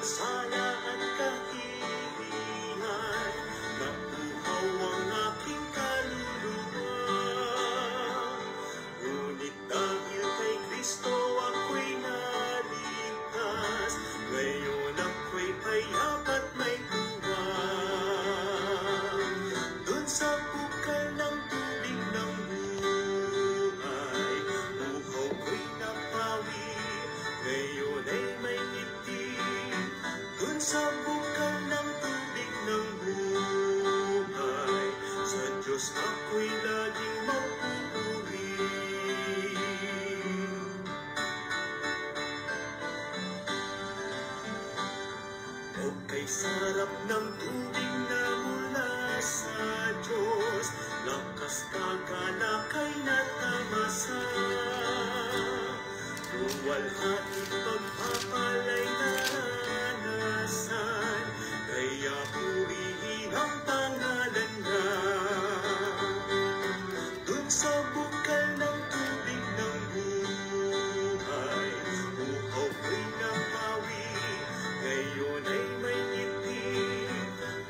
sala at kahilingan, napuhaw ang aking kaluluwa. Ngunit dahil kay Kristo ako'y naligtas, ngayon ako'y paya't at may tuwa. Dun sa bukal ng tubig ng buhay, buhaw ko'y napawi, ngayon ay may ngiti. Dun sa bukal ng tubig ng buhay, sa Diyos ako'y laging mapupuri. O kay sarap ng tubig na mula sa Diyos, lakas kagalakay na tamasa. Luwalhati pagpapalay naranasan, kaya purihin ang pangalan niya. Dun sa bukal ng tubig ng buhay, buhaw ko'y napawi, ngayon ay may ngiti.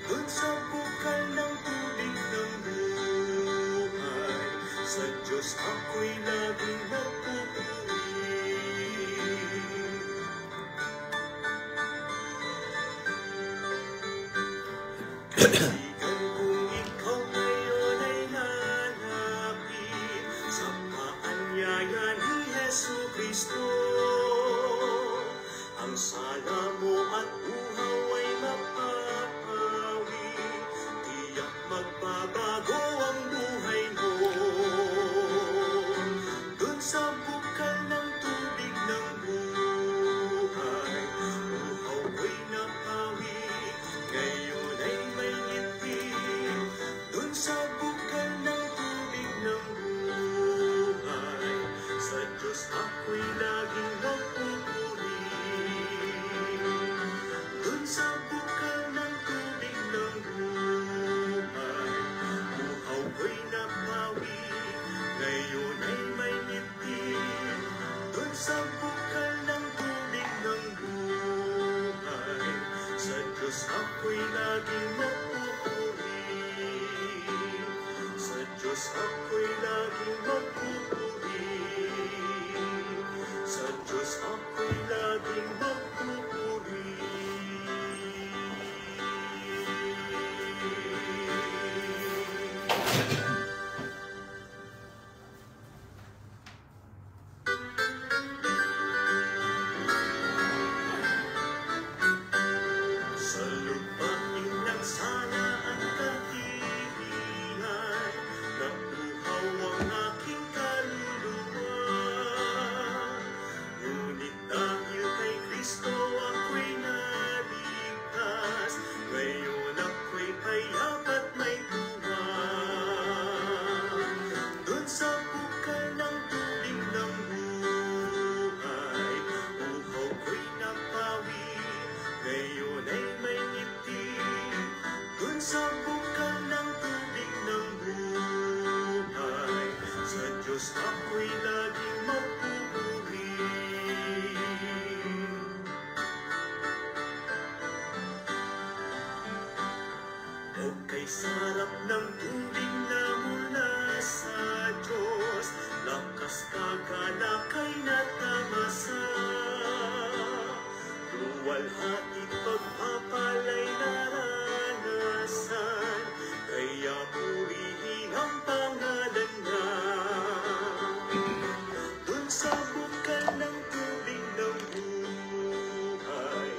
Dun sa bukal ng tubig ng buhay, sa Diyos ako'y laging mapupuri. Kaibigan kung ikaw ngayon ay nalapit sa paanyaya ni Jesucristo, ang sala mo at uhaw ay mapapawi, tiyak magbabago ang buhay mo. Dun sa bukal ng tubig ng buhay, uhaw ko'y napawi, ngayon ay may ngiti. Dun sa bukal ng tubig ng buhay, sa Diyos ako'y laging magpupuri. Dun sa bukal ng tubig ng buhay, buhaw ko'y napawi, ngayon ay may ngiti. Dun sa bukal ng tubig ng buhay, sa Diyos ako'y laging magpupuri. Sa Diyos ako'y laging magpupuri. Sa Diyos ako'y laging magpupuri. Sa lupain ng sala at kahilingan, napuhaw ang aking kaluluwa. Ngunit dahil kay Kristo ako'y naligtas, ngayon ako'y paya't at may tuwa. Dun sa bukal ng tubig ng buhay, uhaw ko'y napawi, ngayon ay may ngiti. Dun sa bukal ng tubig ng buhay, sa Diyos ako'y laging mapupuri. O kay sarap ng tubig na mula sa Diyos, lakas kagalakay na tamasa. Luwalhati pagpapalay naranasan, kaya purihin ang pangalan niya. Dun sa bukal ng tubig ng buhay,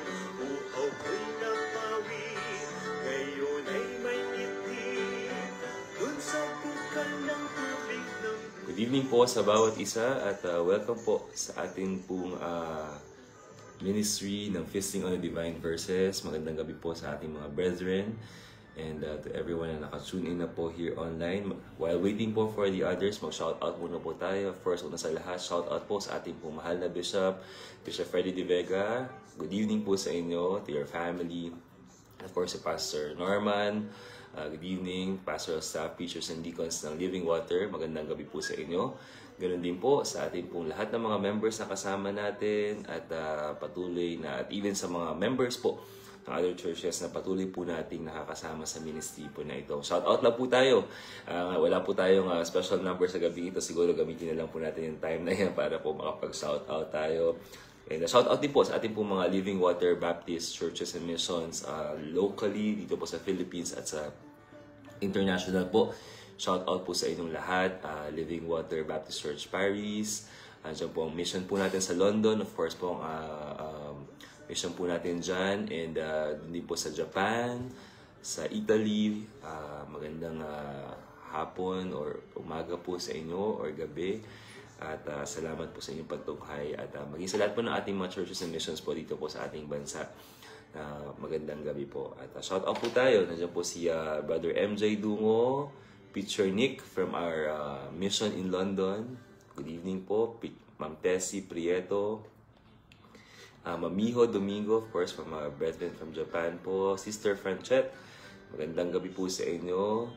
uhaw ko'y napawi, ngayon ay may ngiti. Dun sa bukal ng tubig ng buhay. Good evening po sa bawat isa at welcome po sa ating pong ministry ng Feasting on the Divine Verses. Magandang gabi po sa ating mga brethren and to everyone na naka-tune in na po here online. While waiting po for the others, mag-shoutout muna po tayo. First, una sa lahat, shoutout po sa ating pong mahal na Bishop Freddy De Vega. Good evening po sa inyo, to your family. Of course, si Pastor Norman. Good evening, pastoral staff, preachers, and deacons ng Living Water. Magandang gabi po sa inyo. Ganon din po sa ating pong lahat ng mga members na kasama natin at patuloy na, at even sa mga members po ng other churches na patuloy po nating nakakasama sa ministry po na ito. Shout out lang po tayo. Wala po tayong special number sa gabi ito. Siguro gamitin na lang po natin yung time na yan para po makapag-shout out tayo. And shout out din po sa ating po mga Living Water Baptist Churches and Missions locally dito po sa Philippines at sa international po. Shout out po sa inyong lahat. Living Water Baptist Church Paris. Andiyan po ang mission po natin sa London. Of course po ang mission po natin dyan. And din po sa Japan, sa Italy. Magandang hapon or umaga po sa inyo or gabi. At salamat po sa inyong pagtunghay at maging sa lahat po ng ating mga churches and missions po dito po sa ating bansa. Magandang gabi po. At shout out po tayo. Nandiyan po si Brother MJ Dungo, Preacher Nick from our mission in London. Good evening po. Ma'am Tessie Prieto. Mamiho Domingo, of course, from our brethren from Japan po. Sister Franchette, magandang gabi po sa inyo.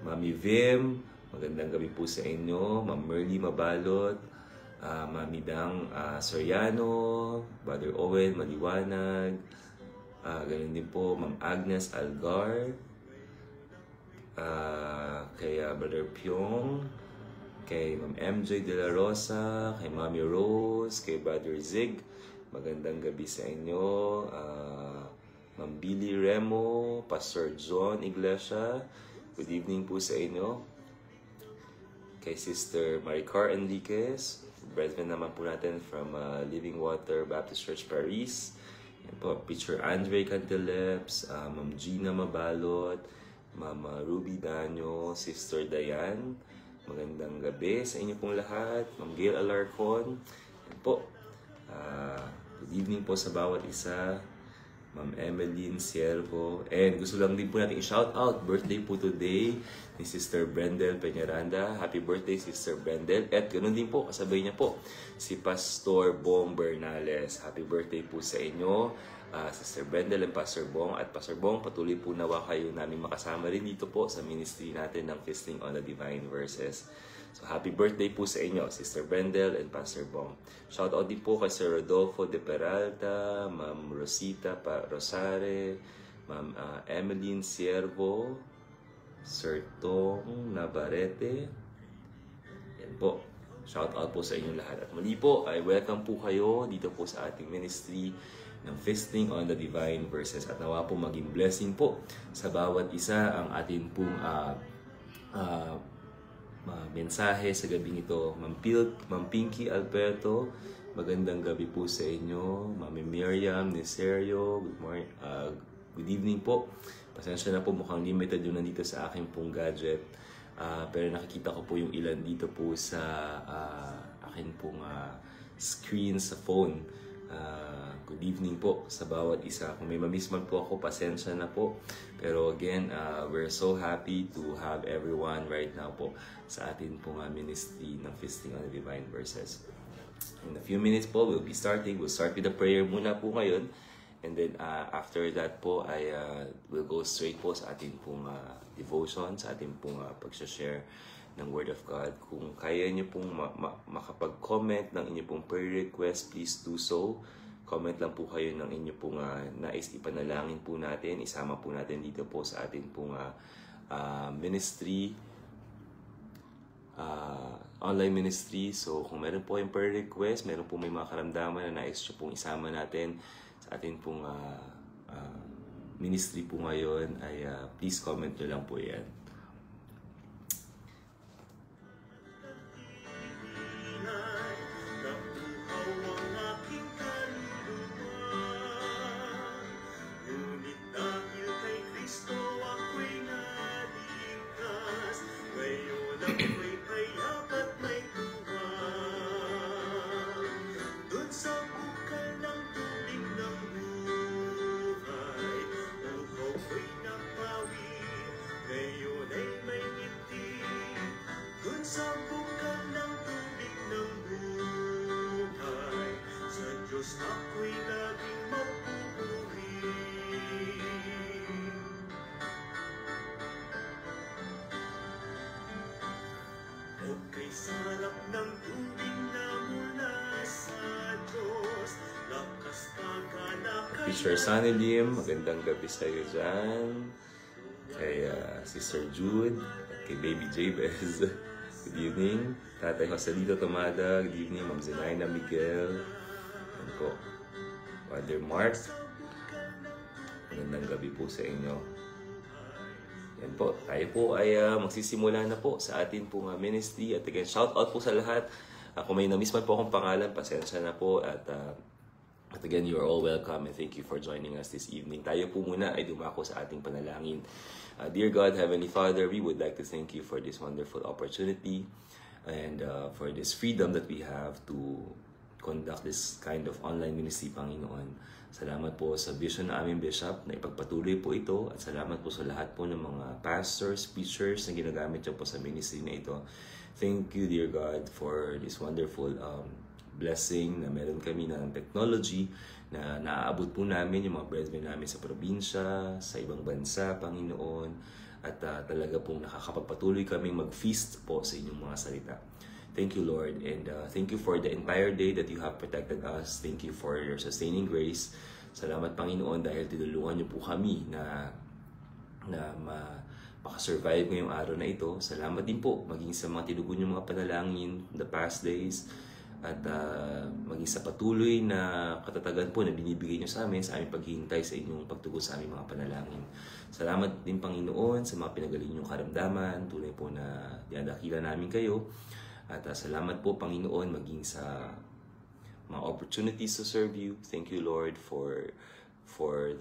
Mami Vim, magandang gabi po sa inyo. Ma'am Merly Mabalot, Mami Dang Soriano, Brother Owen Maliwanag, ganun din po Ma'am Agnes Algar, kay Brother Pyong, kay Ma'am MJ De La Rosa, kay Mami Rose, kay Brother Zig, magandang gabi sa inyo. Ma'am Billy Remo, Pastor John Iglesia, good evening po sa inyo. Kay Sister Maricar Enriquez, brethren naman po natin from Living Water Baptist Church Paris. Yan po, Preacher Andre Canteleps, Ma'am Gina Mabalot, Ma'am Ruby Danyo, Sister Dayan. Magandang gabi sa inyo pong lahat. Ma'am Gail Alarcon. Yan po. Good evening po sa bawat isa. Ma'am Emeline Siervo. And gusto lang din po natin i-shout out. Birthday po today ni Sister Brendel Peñaranda. Happy birthday, Sister Brendel. At ganoon din po, kasabay niya po, si Pastor Bong Bernales. Happy birthday po sa inyo, Sister Brendel and Pastor Bong. At Pastor Bong, patuloy po nawa kayo namin makasama rin dito po sa ministry natin ng Feasting on the Divine Verses. So, happy birthday po sa inyo, Sister Brendel and Pastor Bong. Shout out din po kay Sir Rodolfo de Peralta, Ma'am Rosita Rosare, Ma'am Emeline Siervo, Sir Tong Navarrete. Yan po. Shout out po sa inyong lahat. At muli po, ay welcome po kayo dito po sa ating ministry ng Feasting on the Divine Verses. At nawa po maging blessing po sa bawat isa ang ating pong mensahe sa gabing ito. Ma'am Pinky Alberto, magandang gabi po sa inyo. Ma'am Miriam Neserio, good evening po. Pasensya na po, mukhang limited yung nandito sa aking pong gadget. Pero nakikita ko po yung ilan dito po sa akin pong screen sa phone. Good evening po sa bawat isa. Kung may mamiss man po ako, pasensya na po. Pero again, we're so happy to have everyone right now po sa atin pong ministry ng Feasting on the Divine Verses. In a few minutes po, we'll be starting. We'll start with a prayer muna po ngayon. And then after that po, I will go straight po sa ating pong devotion, sa ating pong pag-share ng Word of God. Kung kaya niyo pong makapag-comment ng inyo pong prayer request, please do so. Comment lang po kayo ng inyo pong nais ipanalangin po natin. Isama po natin dito po sa ating pong ministry, online ministry. So kung meron po yung prayer request, meron po may mga karamdaman na nais nyo pong isama natin sa ating pong ministry po ngayon, ay please comment nyo lang po yan. Ngayon Teacher Sunny Lim, magandang gabi sa iyo dyan. Kay Sister Jude, at kay Baby Jabez. Good evening. Tatay Joselito Tomada, good evening. Ma'am Zenaina Miguel. Ano po? Father Mark, magandang gabi po sa inyo. Yan po, tayo po ay magsisimula na po sa atin pong ministry. At again, shout out po sa lahat. Kung may na-miss man po akong pangalan, pasensya na po. At again, you are all welcome and thank you for joining us this evening. Tayo po muna ay dumako sa ating panalangin. Dear God, Heavenly Father, we would like to thank you for this wonderful opportunity and for this freedom that we have to conduct this kind of online ministry, Panginoon. Salamat po sa vision na aming Bishop na ipagpatuloy po ito at salamat po sa lahat po ng mga pastors, preachers na ginagamit niyo po sa ministry na ito. Thank you, dear God, for this wonderful blessing na meron kami ng technology na naaabot po namin yung mga brethren namin sa probinsya, sa ibang bansa, Panginoon, at talaga pong nakakapagpatuloy kami mag-feast po sa inyong mga salita. Thank you, Lord, and thank you for the entire day that you have protected us. Thank you for your sustaining grace. Salamat, Panginoon, dahil tinulungan niyo po kami na makasurvive ngayong araw na ito. Salamat din po maging sa mga tinugon yung mga panalangin the past days at maging sa patuloy na katatagan po na binibigay niyo sa aming paghihintay sa inyong pagtugon sa aming mga panalangin. Salamat din, Panginoon, sa mga pinagaling niyong karamdaman. Tunay po na dinadakila namin kayo. At salamat po, Panginoon, maging sa mga opportunities to serve you. Thank you, Lord, for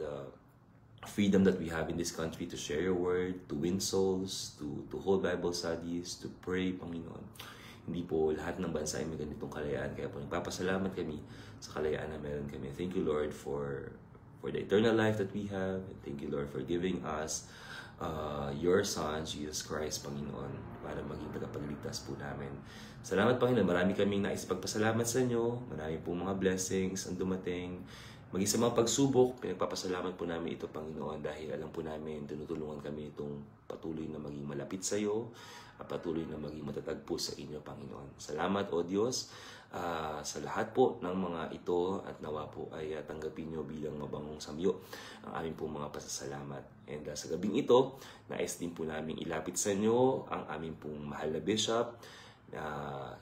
the freedom that we have in this country to share your word, to win souls, to hold Bible studies, to pray, Panginoon. Hindi po lahat ng bansa ay may ganitong kalayaan. Kaya po nagpapasalamat kami sa kalayaan na meron kami. Thank you, Lord, for the eternal life that we have. And thank you, Lord, for giving us your Son, Jesus Christ, Panginoon, para maging tagapagligtas po namin. Salamat, Panginoon. Marami kaming nais pagpasalamat sa inyo. Marami po mga blessings ang dumating. Maging sa mga pagsubok, pinagpapasalamat po namin ito, Panginoon, dahil alam po namin, tinutulungan kami itong patuloy na maging malapit sa iyo at patuloy na maging matatag po sa inyo, Panginoon. Salamat, O Diyos, sa lahat po ng mga ito at nawa po ay tanggapin nyo bilang mabangong samyo ang aming pong mga pasasalamat. And sa gabing ito, nais din po namin ilapit sa inyo ang aming pong mahal na Bishop.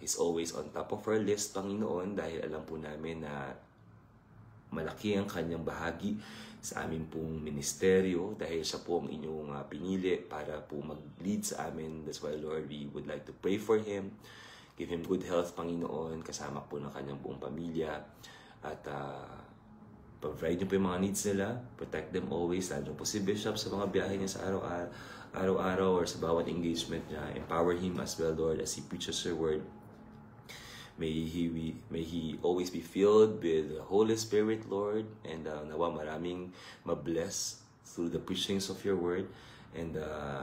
He's always on top of our list, Panginoon, dahil alam po namin na malaki ang kanyang bahagi sa aming pong ministeryo dahil siya po ang inyong pinili para po mag-lead sa amin. That's why, Lord, we would like to pray for him. Give him good health, Panginoon, kasama po ng kanyang buong pamilya. At provide niyo po yung mga needs nila. Protect them always. Lalo po si Bishop sa mga biyahe niya sa araw-araw or sa bawat engagement niya. Empower him as well, Lord, as he preaches your word. May he always be filled with the Holy Spirit, Lord. And nawa maraming mabless through the preachings of your word. And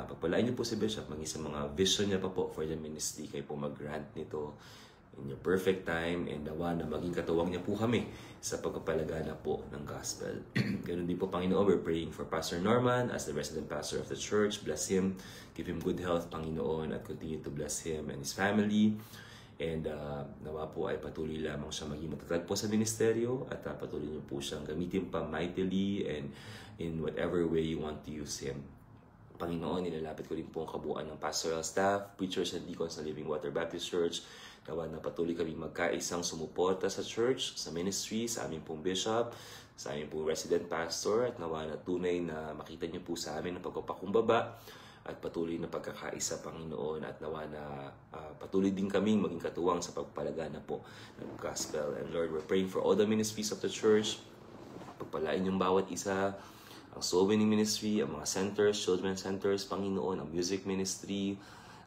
pagpalain niyo po si Bishop, maging sa mga vision niya pa po for the ministry, kayo po mag-grant nito in your perfect time, and nawa na maging katuwang niya po kami sa pagpapalagana po ng gospel. Ganun din po, Panginoon, we're praying for Pastor Norman as the resident pastor of the church. Bless him, give him good health, Panginoon, at continue to bless him and his family. And nawa po ay patuloy lamang siya maging matatag po sa ministeryo at patuloy niyo po siyang gamitin pa mightily and in whatever way you want to use him. Panginoon, nilalapit ko rin po ang kabuuan ng pastoral staff, preachers and deacons sa Living Water Baptist Church. Nawa na patuloy kami magkaisang sumuporta sa church, sa ministry, sa aming pong bishop, sa aming pong resident pastor, at nawa na tunay na makita niyo po sa amin ang pagpapakumbaba at patuloy na pagkakaisa, Panginoon, at nawa na patuloy din kaming maging katuwang sa pagpalagana po ng gospel. And Lord, we're praying for all the ministries of the church. Pagpalain yung bawat isa, ang soul winning ministry, ang mga centers, children centers, Panginoon, ang music ministry,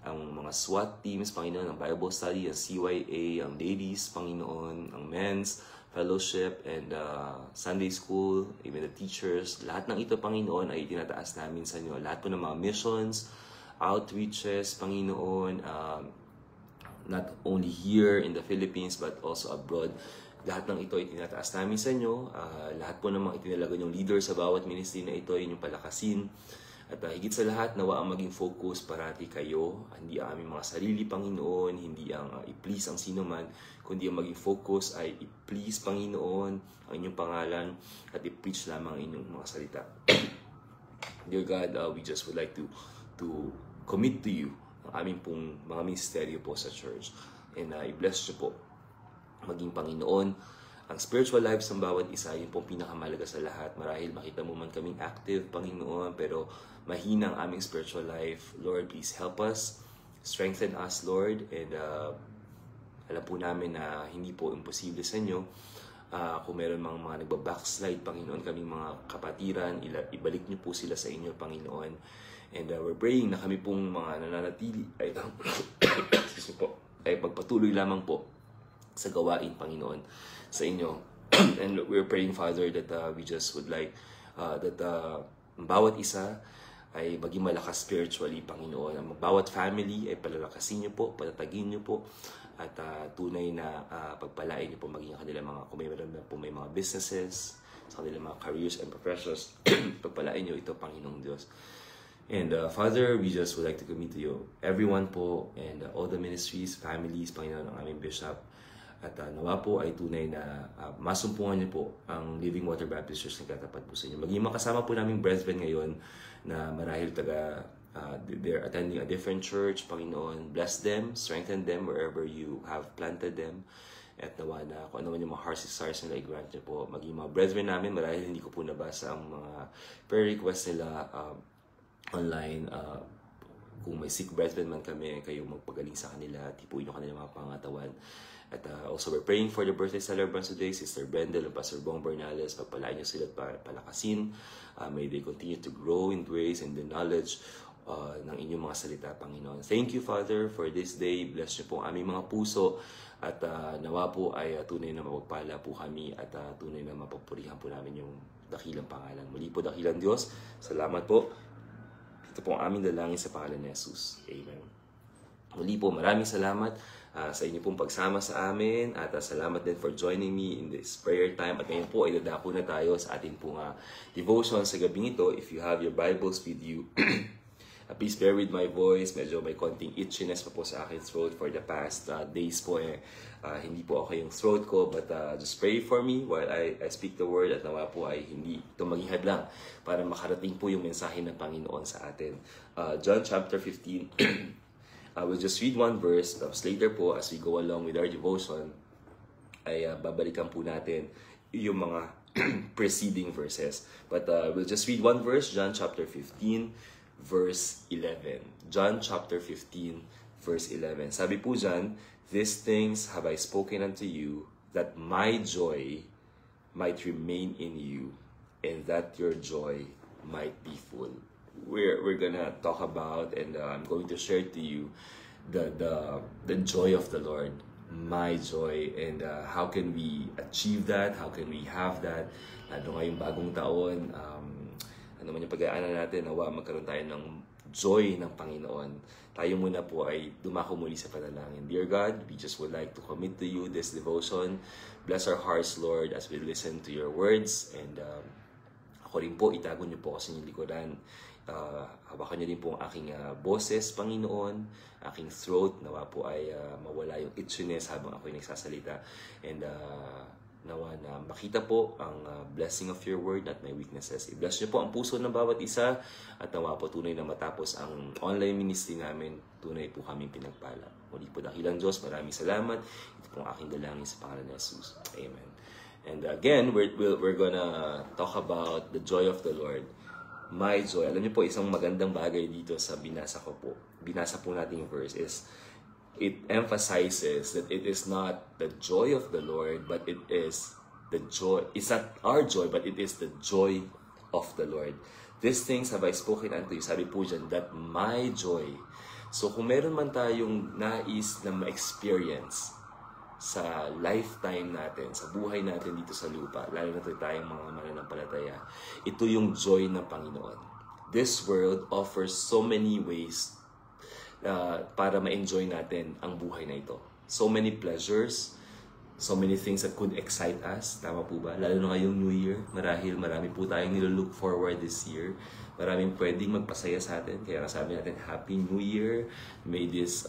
ang mga SWAT teams, Panginoon, ang Bible study, ang CYA, ang ladies, Panginoon, ang men's fellowship, and Sunday school, even the teachers. Lahat ng ito, Panginoon, ay tinataas namin sa inyo. Lahat po ng mga missions, outreaches, Panginoon, not only here in the Philippines, but also abroad. Lahat ng ito ay tinataas namin sa inyo. Lahat po ng mga itinalaga yung leader sa bawat ministry na ito ay inyong palakasin. At higit sa lahat, nawa ang maging focus parati kayo, hindi ang aming mga sarili, Panginoon, hindi ang i-please ang sino man, kundi ang maging focus ay i-please, Panginoon, ang inyong pangalan, at i-preach lamang ang inyong mga salita. Dear God, we just would like to commit to you ang aming pong mga ministeryo po sa church. And i-bless nyo po maging Panginoon ang spiritual lives ng bawat isa, yun pong pinakamalaga sa lahat. Marahil makita mo man kaming active, Panginoon, pero mahina ang aming spiritual life. Lord, please help us, strengthen us, Lord, and alam po namin na hindi po imposible sa inyo. Kung meron mga nagbabackslide, Panginoon, kaming mga kapatiran, ibalik niyo po sila sa inyo, Panginoon. And we're praying na kami pong mga nananatili ay pagpatuloy lamang po sa gawain, Panginoon, sa inyo. And we're praying, Father, that we just would like that bawat isa ay maging malakas spiritually, Panginoon. Ang bawat family ay palalakasin niyo po, patatagin niyo po, at tunay na pagpalain niyo po maging kanilang mga, kung meron na po may mga businesses, sa kanilang mga careers and professions, pagpalain niyo ito, Panginoong Diyos. And Father, we just would like to commit to you everyone po, and all the ministries, families, Panginoon, ang aming bishop. At nawa po ay tunay na masumpungan niyo po ang Living Water Baptist Church na katapat po sa inyo. Maging makasama po naming brethren ngayon na marahil they're attending a different church. Panginoon, bless them, strengthen them wherever you have planted them. At nawa na kung ano man yung mga hearts desires nila, i-grant niyo po. Maging mga brethren namin, marahil hindi ko po nabasa ang mga prayer requests nila online. Kung may sick brethren man kami, kayo magpagaling sa kanila, tipuin nyo kanila mga pangatawan. At also we're praying for the birthday celebrants today, Sister Brendel and Pastor Bong Bernales. Pagpalain nyo sila at palakasin. May they continue to grow in grace and the knowledge ng inyong mga salita, Panginoon. Thank you, Father, for this day. Bless nyo po ang aming mga puso. At nawa po ay tunay na mapagpala po kami at tunay na mapagpurihan po namin yung dakilang pangalan. Muli po, dakilang Diyos. Salamat po. Ito po ang aming dalangin sa pangalan ni Jesus. Amen. Muli po, maraming salamat sa inyo pong pagsama sa amin at salamat din for joining me in this prayer time. At ngayon po ay dadako na tayo sa ating pong devotion sa gabing ito. If you have your Bibles with you, please bear with my voice. Medyo may konting itchiness pa po sa aking throat for the past days po. Hindi po okay yung throat ko, but just pray for me while I speak the word at nawa po ay hindi ito maging hadlang para makarating po yung mensahe ng Panginoon sa atin. John chapter 15. I will just read one verse. Tapos later po, as we go along with our devotion, ay babalikan po natin yung mga preceding verses. But we'll just read one verse, John chapter 15, verse 11. John chapter 15, verse 11. Sabi po dyan, "These things have I spoken unto you, that my joy might remain in you, and that your joy might be full." We're gonna talk about, and I'm going to share to you the joy of the Lord, my joy, and how can we achieve that? How can we have that? Ano ngayong bagong taon? Ano man yung pag-aanan natin, nawa magkaroon tayo ng joy ng Panginoon. Tayo muna po ay dumako muli sa panalangin. Dear God, we just would like to commit to you this devotion. Bless our hearts, Lord, as we listen to your words, and ako rin po, itago niyo po kasi inyong likodan. Hawakan niyo din po ang aking boses, Panginoon, aking throat, nawa po ay mawala yung itchiness habang ako'y nagsasalita. And nawa na makita po ang blessing of your word at my weaknesses. I-bless niyo po ang puso ng bawat isa at nawa po tunay na matapos ang online ministry namin, tunay po kaming pinagpala. Muli po, dakilang Diyos, maraming salamat. Ito po ang aking dalangin sa pangalan ni Jesus. Amen. And again, we're gonna talk about the joy of the Lord. My joy. Alam niyo po, isang magandang bagay dito sa binasa ko po. Binasa po natin yung verse is, it emphasizes that it is not the joy of the Lord, but it is the joy. It's not our joy, but it is the joy of the Lord. These things have I spoken unto you. Sabi po dyan, that my joy. So kung meron man tayong nais na ma-experience sa lifetime natin, sa buhay natin dito sa lupa, lalo na tayong mga mananampalataya, ito yung joy ng Panginoon. This world offers so many ways para ma-enjoy natin ang buhay na ito. So many pleasures, so many things that could excite us. Tama po ba? Lalo na ngayong New Year. Marahil marami po tayong nilo-look forward this year. Maraming pwedeng magpasaya sa atin. Kaya sabi natin, Happy New Year. May this,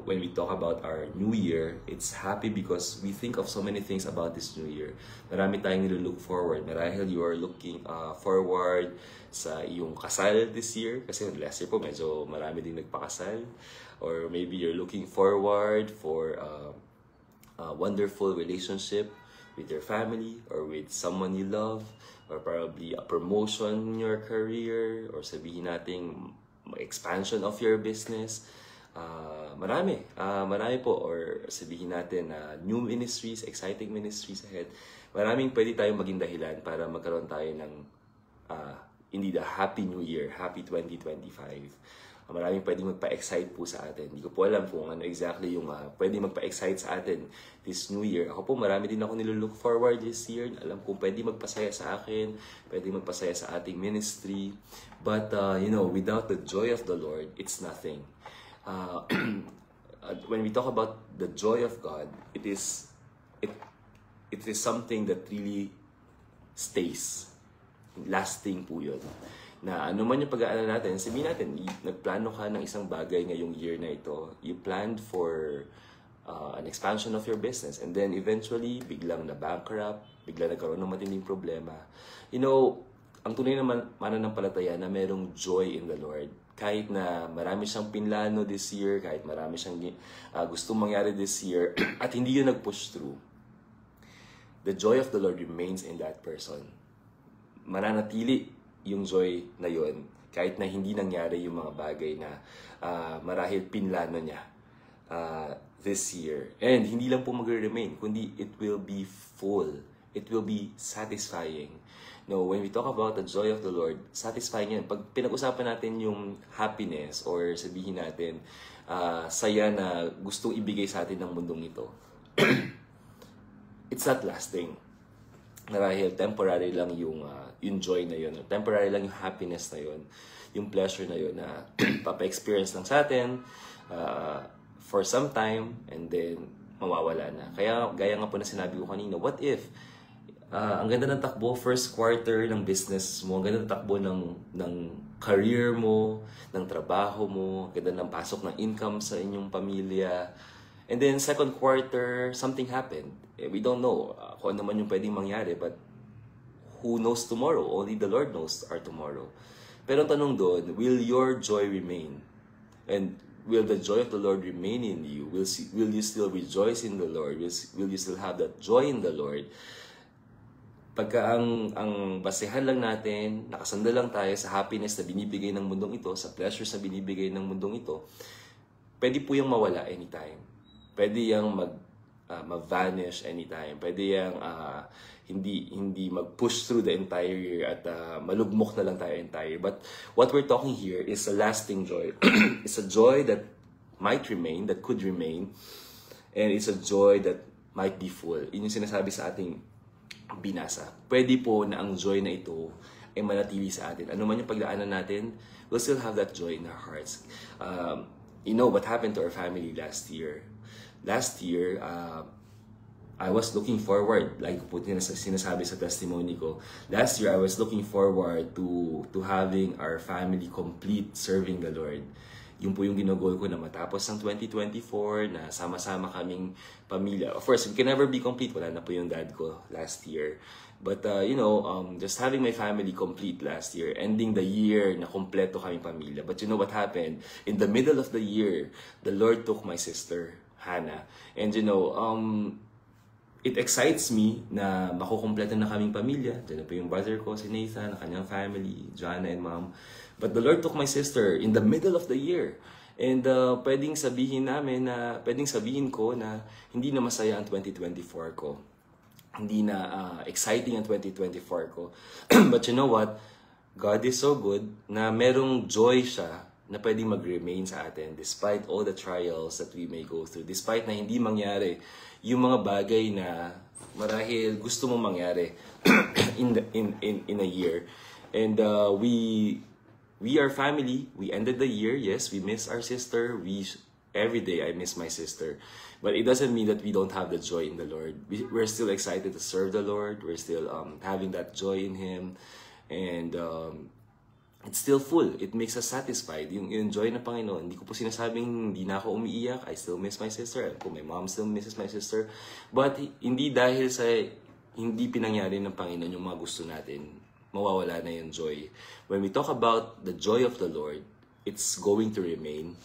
when we talk about our New Year, it's happy because we think of so many things about this New Year. Marami tayong nilo-look forward. Marahil you are looking forward sa iyong kasal this year. Kasi last year po, medyo marami din nagpakasal. Or maybe you're looking forward for a wonderful relationship with your family or with someone you love, or probably a promotion in your career, or sabihin natin expansion of your business. Marami po, or sabihin natin new ministries, exciting ministries ahead. Maraming pwede tayong maging dahilan para magkaroon tayo ng indeed a Happy New Year, Happy 2025. Maraming pwedeng magpa-excite po sa atin. Hindi ko po alam kung ano exactly yung pwedeng magpa-excite sa atin this New Year. Ako po, marami din ako nilo-look forward this year. Alam ko, pwedeng magpasaya sa akin, pwedeng magpasaya sa ating ministry. But, without the joy of the Lord, it's nothing. When we talk about the joy of God, it is something that really stays. Lasting po yun. Na ano man yung pag-aaral natin, sabihin natin, nagplano ka ng isang bagay ngayong year na ito, you planned for an expansion of your business, and then eventually, biglang na-bankrupt, biglang nagkaroon ng matinding problema. Ang tunay na mananampalataya na merong joy in the Lord, kahit na marami siyang pinlano this year, kahit marami siyang gustong mangyari this year, at hindi yun nag-push through, the joy of the Lord remains in that person. Mananatili yung joy na yun, kahit na hindi nangyari yung mga bagay na marahil pinlano niya this year. And hindi lang po mag-remain, kundi it will be full. It will be satisfying. No, when we talk about the joy of the Lord, satisfying yan. Pag pinag-usapan natin yung happiness, or sabihin natin, saya na gustong ibigay sa atin ng mundong ito, it's not lasting. Marahil temporary lang yung joy na yun, temporary lang yung happiness na yun, yung pleasure na yun na papa-experience lang sa atin for some time, and then mawawala na. Kaya gaya nga po na sinabi ko kanina, what if ang ganda ng takbo, first quarter ng business mo, ang ganda ng takbo ng career mo, ng trabaho mo, ang ganda ng pasok ng income sa inyong pamilya, and then second quarter, something happened. We don't know kung ano man yung pwedeng mangyari, but who knows tomorrow? Only the Lord knows our tomorrow. Pero ang tanong doon, will your joy remain? And will the joy of the Lord remain in you? Will you still rejoice in the Lord? Will you still have that joy in the Lord? Pagka ang basehan lang natin, nakasandal lang tayo sa happiness na binibigay ng mundong ito, sa pleasure na binibigay ng mundong ito, pwede po yung mawala anytime. Pwede yung ma-vanish anytime. Pwede yung hindi mag-push through the entire year at malugmok na lang tayo entire. But what we're talking here is a lasting joy. It's a joy that might remain, that could remain, and it's a joy that might be full. Yun yung sinasabi sa ating binasa. Pwede po na ang joy na ito ay manatili sa atin. Ano man yung pagdaanan natin, we'll still have that joy in our hearts. What happened to our family last year? Last year, I was looking forward, like po sinasabi sa testimony ko, last year I was looking forward to having our family complete serving the Lord. Yun po yung ginagol ko na matapos ng 2024 na sama-sama kaming pamilya. Of course, we can never be complete. Wala na po yung dad ko last year. But, just having my family complete last year, ending the year na kompleto kaming pamilya. But you know what happened? In the middle of the year, the Lord took my sister, Hannah. And it excites me na makukompleto na kaming pamilya. Diyan na po yung brother ko, si Nathan, na kanyang family, Joanna and Mom. But the Lord took my sister in the middle of the year. And pwedeng sabihin ko na hindi na masaya ang 2024 ko. Hindi na exciting ang 2024 ko. But you know what? God is so good na merong joy siya na pwedeng mag-remain sa atin despite all the trials that we may go through. Despite na hindi mangyari yung mga bagay na marahil gusto mong mangyari in a year. And we are family. We ended the year. Yes, we miss our sister. every day I miss my sister. But it doesn't mean that we don't have the joy in the Lord. We're still excited to serve the Lord. We're still having that joy in Him. And it's still full. It makes us satisfied. Yung joy ng Panginoon. Hindi ko po sinasabing hindi na ako umiiyak. I still miss my sister. Alam ko, my mom still misses my sister. But hindi dahil sa hindi pinangyari ng Panginoon yung mga gusto natin, mawawala na yung joy. When we talk about the joy of the Lord, it's going to remain.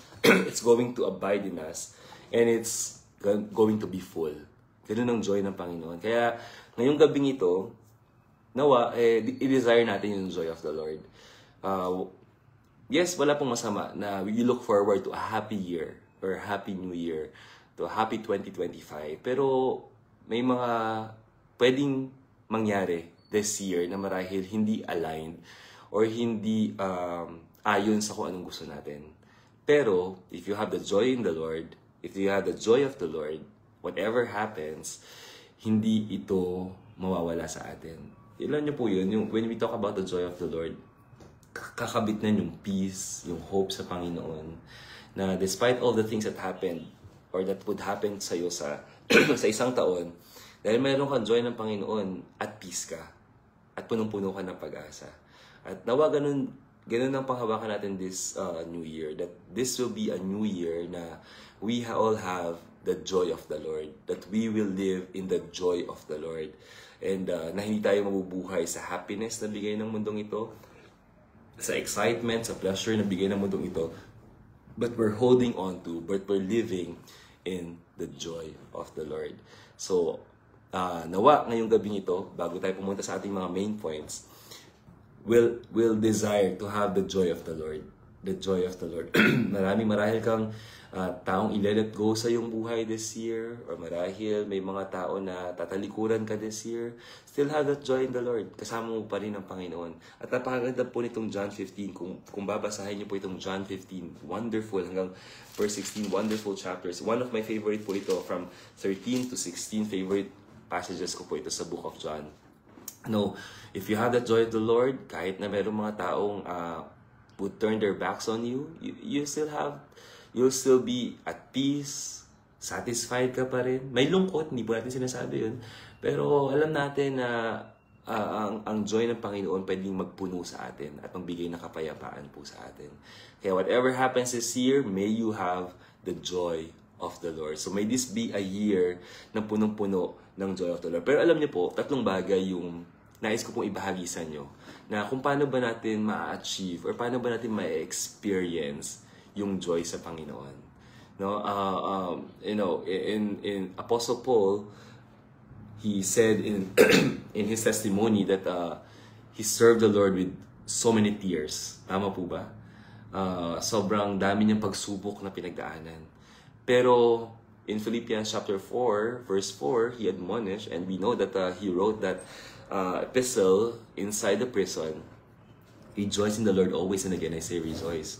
It's going to abide in us. And it's going to be full. Ganun ang joy ng Panginoon. Kaya, ngayong gabing ito, nawa, i-desire natin yung joy of the Lord. Yes, wala pong masama na we look forward to a happy year or a happy new year, to a happy 2025. Pero, may mga pwedeng mangyari this year na marahil hindi aligned or hindi ayon sa kung anong gusto natin. Pero, if you have the joy in the Lord, if you have the joy of the Lord, whatever happens, hindi ito mawawala sa atin. Ilan niyo po yun, when we talk about the joy of the Lord, kakabit na yung peace, yung hope sa Panginoon, na despite all the things that happened, or that would happen sa iyo sa isang taon, dahil mayroon kang joy ng Panginoon, at peace ka, at punong-puno ka ng pag-asa. At nawa ganun ang panghawakan natin this new year, that this will be a new year na we all have the joy of the Lord, that we will live in the joy of the Lord, and na hindi tayo mabubuhay sa happiness na bigay ng mundong ito, sa excitement, sa pleasure na bigay ng mundong ito, but we're holding on to, but we're living in the joy of the Lord. So, nawa ngayong gabing ito, bago tayo pumunta sa ating mga main points, will desire to have the joy of the Lord. The joy of the Lord. Marahil kang taong i-let go sa iyong buhay this year, or marahil may mga tao na tatalikuran ka this year, still have that joy in the Lord. Kasama mo pa rin ang Panginoon. At napakaganda po nitong John 15. Kung babasahin niyo po itong John 15, wonderful, hanggang verse 16, wonderful chapters. One of my favorite po ito, from 13 to 16, favorite passages ko po ito sa book of John. No, if you have that joy of the Lord, kahit na mayroong mga taong would turn their backs on you, you'll still be at peace, satisfied ka pa rin. May lungkot, hindi po natin sinasabi yun. Pero alam natin na ang joy ng Panginoon pwedeng magpuno sa atin at magbigay ng kapayapaan po sa atin. Kaya whatever happens this year, may you have the joy of the Lord. So may this be a year na punong-puno ng joy of the Lord. Pero alam niyo po, tatlong bagay yung nais ko pong ibahagi sa inyo, na kung paano ba natin ma-achieve or paano ba natin ma-experience yung joy sa Panginoon. No, in Apostle Paul, he said in in his testimony that he served the Lord with so many tears. Tama po ba? Sobrang dami niyang pagsubok na pinagdaanan. Pero in Philippians chapter 4, verse 4, he admonished, and we know that he wrote that epistle inside the prison, rejoice in the Lord always, and again I say rejoice.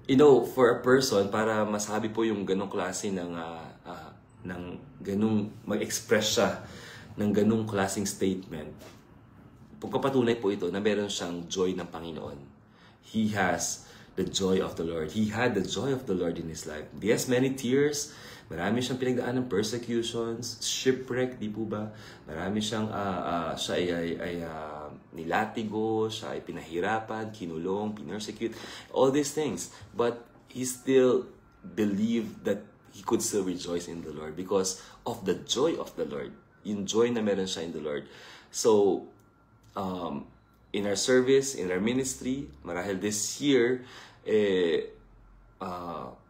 You know, for a person, para masabi po yung ganong klase ng ganong mag-express siya ng ganong klaseng statement, pagpapatunay po ito na meron siyang joy ng Panginoon. He has the joy of the Lord. He had the joy of the Lord in his life. Yes, many tears. Marami siyang pinagdaan ng persecutions, shipwreck, di po ba? Marami siyang, siya ay nilatigo, siya ay pinahirapan, kinulong, pinersecute, all these things. But he still believed that he could still rejoice in the Lord because of the joy of the Lord. Yung joy na meron siya in the Lord. So, in our service, in our ministry, marahil this year,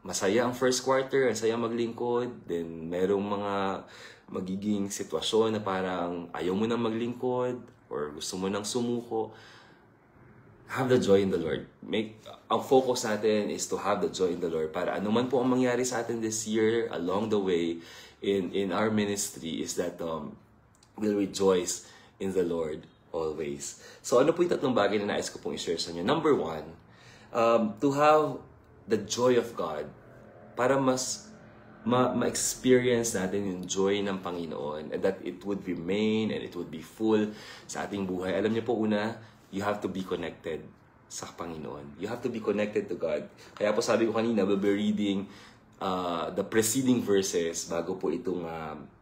masaya ang first quarter, masaya maglingkod, then merong mga magiging sitwasyon na parang ayaw mo nang maglingkod or gusto mo nang sumuko. Have the joy in the Lord. Ang focus natin is to have the joy in the Lord para anuman po ang mangyari sa atin this year along the way in our ministry is that we'll rejoice in the Lord always. So ano po yung tatlong bagay na nais ko pong i-share sa inyo? Number one, to have the joy of God, para mas ma-experience natin yung joy ng Panginoon, and that it would remain and it would be full sa ating buhay. Alam niyo po, una, you have to be connected sa Panginoon. You have to be connected to God. Kaya po sabi ko kanina, we'll be reading the preceding verses bago po itong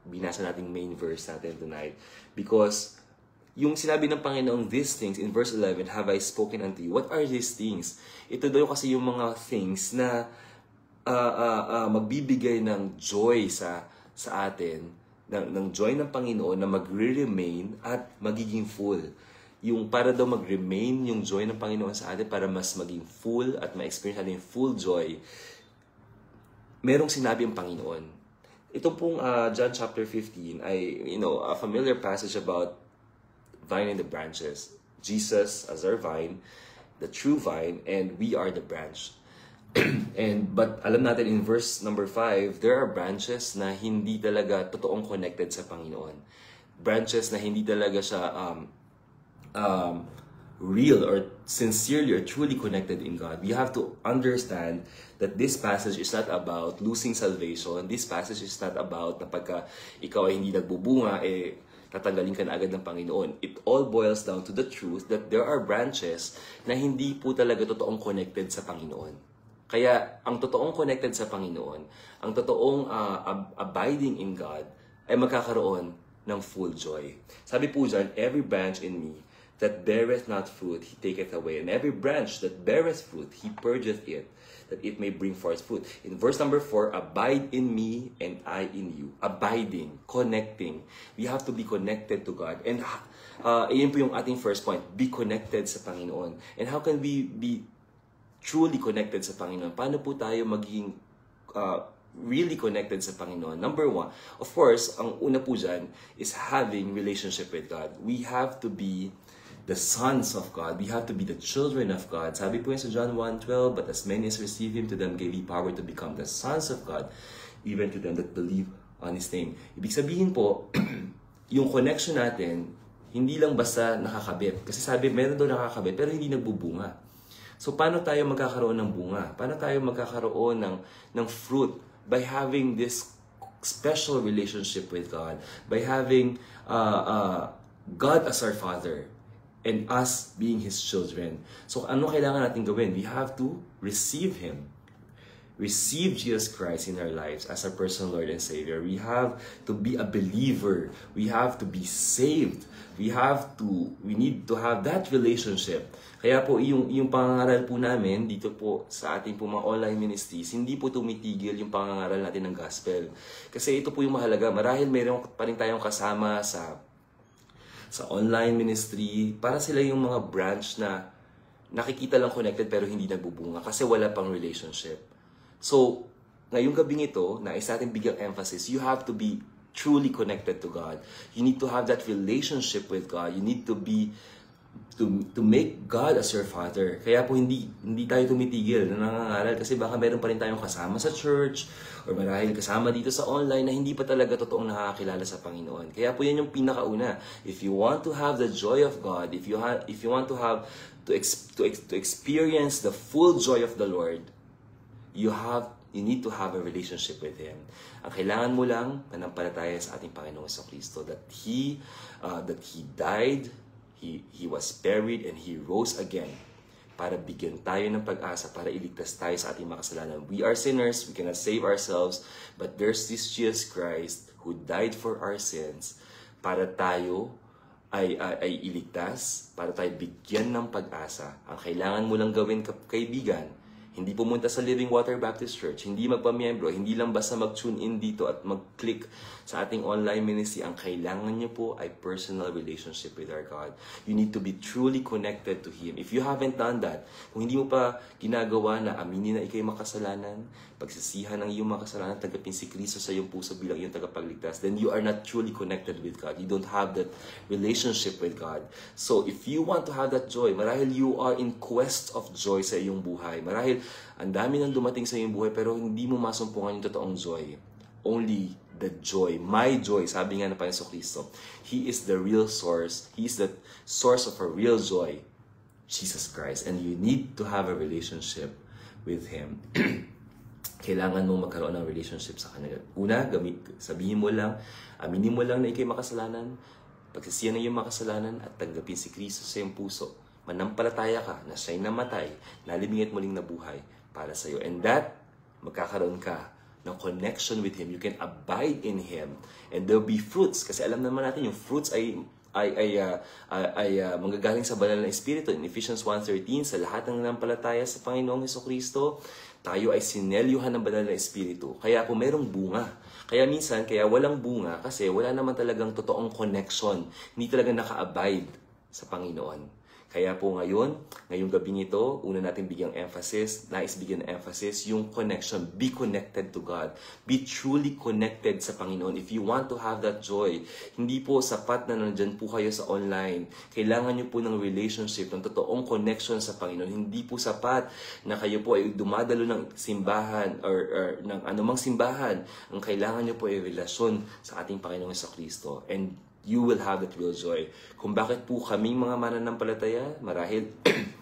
binasa nating main verse natin tonight. Because yung sinabi ng Panginoong these things in verse 11, have I spoken unto you? What are these things? Ito daw kasi yung mga things na magbibigay ng joy sa atin, ng joy ng Panginoon na magre-remain at magiging full. Yung para daw mag-remain yung joy ng Panginoon sa atin para mas maging full at ma-experience natin yung full joy, merong sinabi ang Panginoon. Ito pong John chapter 15 ay, a familiar passage about vine and the branches. Jesus as our vine, the true vine, and we are the branch. But alam natin in verse number 5, there are branches na hindi talaga totoong connected sa Panginoon. Branches na hindi talaga siya real or sincerely or truly connected in God. We have to understand that this passage is not about losing salvation. This passage is not about na pagka ikaw ay hindi nagbubunga, tatanggalin ka na agad ng Panginoon. It all boils down to the truth that there are branches na hindi po talaga totoong connected sa Panginoon. Kaya ang totoong connected sa Panginoon, ang totoong abiding in God, ay magkakaroon ng full joy. Sabi po dyan, every branch in me that beareth not fruit, He taketh away. And every branch that beareth fruit, He purgeth it, that it may bring forth fruit. In verse number 4, abide in me and I in you. Abiding, connecting. We have to be connected to God. And yun po yung ating first point, be connected sa Panginoon. And how can we be truly connected sa Panginoon? Paano po tayo magiging really connected sa Panginoon? Number 1, of course, ang una po dyan is having relationship with God. We have to be the sons of God. We have to be the children of God. Sabi po yun sa John 1:12, but as many as receive Him, to them gave He power to become the sons of God, even to them that believe on His name. Ibig sabihin po, yung connection natin, hindi lang basta nakakabit. Kasi sabi, meron daw nakakabit, pero hindi nagbubunga. So, paano tayo magkakaroon ng bunga? Paano tayo magkakaroon ng fruit? By having this special relationship with God. By having God as our Father. And us being His children. So, ano kailangan natin gawin? We have to receive Him. Receive Jesus Christ in our lives as our personal Lord and Savior. We have to be a believer. We have to be saved. We need to have that relationship. Kaya po, yung pangangaral po namin, dito po sa ating po mga online ministries, hindi po tumitigil yung pangangaral natin ng gospel. Kasi ito po yung mahalaga. Marahil mayroon pa rin tayong kasama sa online ministry, para sila yung mga branch na nakikita lang connected pero hindi nagbubunga kasi wala pang relationship. So, ngayong gabing ito, na isa natin bigyang emphasis, you have to be truly connected to God. You need to have that relationship with God. You need to be to make God as your Father. Kaya po hindi tayo tumitigil na nangangaral kasi baka meron pa rin tayong kasama sa church or marahil kasama dito sa online na hindi pa talaga totoong nakakakilala sa Panginoon. Kaya po yan yung pinakauna. If you want to have the joy of God, if you want to have to experience the full joy of the Lord, you need to have a relationship with Him. Ang kailangan mo lang manampalataya sa ating Panginoong Jesucristo that He died, He was buried, and He rose again para bigyan tayo ng pag-asa, para iligtas tayo sa ating mga kasalanan. We are sinners, we cannot save ourselves, but there's this Jesus Christ who died for our sins para tayo ay iligtas, para tayo bigyan ng pag-asa. Ang kailangan mo lang gawin, kaibigan, hindi pumunta sa Living Water Baptist Church, hindi magpamiyembro, hindi lang basta mag-tune in dito at mag-click sa ating online ministry. Ang kailangan niyo po ay personal relationship with our God. You need to be truly connected to Him. If you haven't done that, kung hindi mo pa ginagawa na aminin na ikay makasalanan, pagsisihan ng iyong makasalanan, tanggapin si Kristo sa iyong puso bilang iyong tagapagligtas, then you are not truly connected with God. You don't have that relationship with God. So, if you want to have that joy, marahil you are in quest of joy sa iyong buhay. Marahil ang dami nang dumating sa iyong buhay pero hindi mo masumpungan yung totoong joy. Only the joy, my joy, sabi nga ng Panginoon Kristo, He is the real source. He is the source of a real joy, Jesus Christ. And you need to have a relationship with Him. Kailangan mong magkaroon ng relationship sa Kanya. Una, sabihin mo lang, aminin mo lang na ikay makasalanan, pagsisiyan ng iyong makasalanan at tanggapin si Kristo sa iyong puso. Manampalataya ka na siya'y namatay, nalibing at muling nabuhay para sa iyo. And that, magkakaroon ka ng connection with Him. You can abide in Him. And there'll be fruits. Kasi alam naman natin, yung fruits ay manggagaling sa banal na Espiritu. In Ephesians 1:13, sa lahat ng nanampalataya sa Panginoong Hesukristo, tayo ay sinelyuhan ng banal na Espiritu. Kaya kung merong bunga, kaya minsan, kaya walang bunga kasi wala naman talagang totoong connection. Hindi talaga naka-abide sa Panginoon. Kaya po ngayong gabing ito, una natin bigyang emphasis, nais bigyan ng emphasis, yung connection. Be connected to God. Be truly connected sa Panginoon. If you want to have that joy, hindi po sapat na nandyan po kayo sa online. Kailangan nyo po ng relationship, ng totoong connection sa Panginoon. Hindi po sapat na kayo po ay dumadalo ng simbahan or ng anumang simbahan. Ang kailangan nyo po ay relasyon sa ating Panginoong Hesukristo. And you will have that real joy. Kung bakit po kaming mga mananampalataya, marahil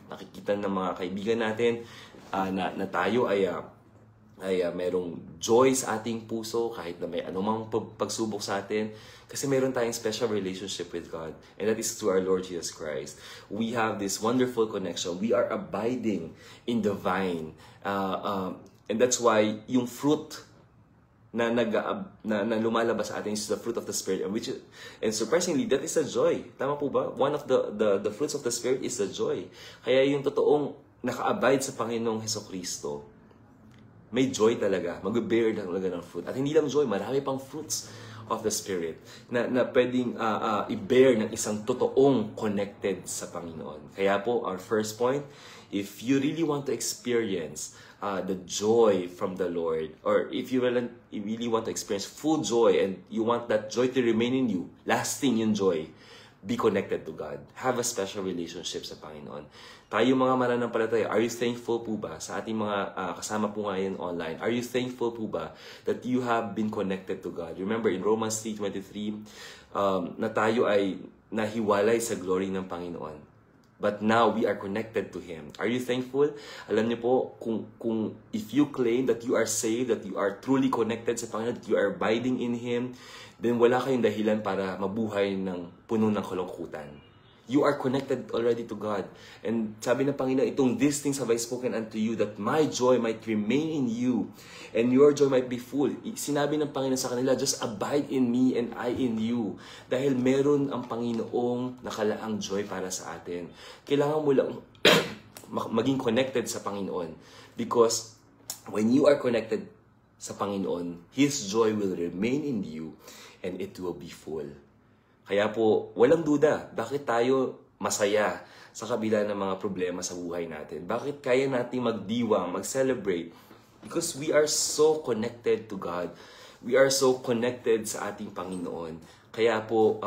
nakikita ng mga kaibigan natin na tayo ay merong joy sa ating puso kahit na may anumang pagsubok sa atin. Kasi meron tayong special relationship with God. And that is through our Lord Jesus Christ. We have this wonderful connection. We are abiding in the vine. And that's why yung fruit na lumalabas sa atin is the fruit of the Spirit, and surprisingly that is a joy. Tama po ba? One of the fruits of the Spirit is the joy. Kaya yung totoong naka-abide sa Panginoong Hesukristo, may joy talaga, mag-bear talaga ng fruit. At hindi lang joy, marami pang fruits of the Spirit na pwedeng i-bear ng isang totoong connected sa Panginoon. Kaya po, our first point, if you really want to experience the joy from the Lord, or if you really want to experience full joy and you want that joy to remain in you, lasting yung joy, be connected to God. Have a special relationship sa Panginoon. Tayo mga mananampalataya, are you thankful po ba sa ating mga kasama po ngayon online? Are you thankful po ba that you have been connected to God? Remember in Romans 3:23, na tayo ay nahiwalay sa glory ng Panginoon. But now we are connected to Him. Are you thankful? Alam niyo po, kung if you claim that you are saved, that you are truly connected sa Panginoon, that you are abiding in Him, then wala kayong dahilan para mabuhay ng puno ng kalungkutan. You are connected already to God. And sabi ng Panginoon, these things have I spoken unto you, that my joy might remain in you, and your joy might be full. Sinabi ng Panginoon sa kanila, just abide in me and I in you. Dahil meron ang Panginoong nakalaang joy para sa atin. Kailangan mo lang maging connected sa Panginoon. Because when you are connected sa Panginoon, His joy will remain in you, and it will be full. Kaya po, walang duda, bakit tayo masaya sa kabila ng mga problema sa buhay natin? Bakit kaya nating magdiwang, mag-celebrate? Because we are so connected to God. We are so connected sa ating Panginoon. Kaya po,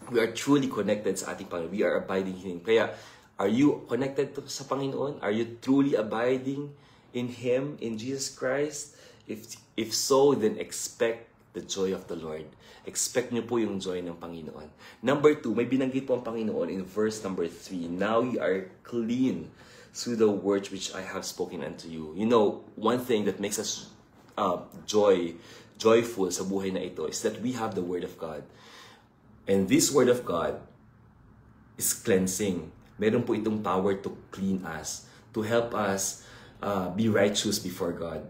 we are truly connected sa ating Panginoon. We are abiding in Him. Kaya, are you connected sa Panginoon? Are you truly abiding in Him, in Jesus Christ? If so, then expect the joy of the Lord. Expect nyo po yung joy ng Panginoon. Number 2, may binanggit po ang Panginoon in verse number 3. Now ye are clean through the words which I have spoken unto you. You know, one thing that makes us joyful sa buhay na ito is that we have the Word of God. And this Word of God is cleansing. Meron po itong power to clean us, to help us be righteous before God,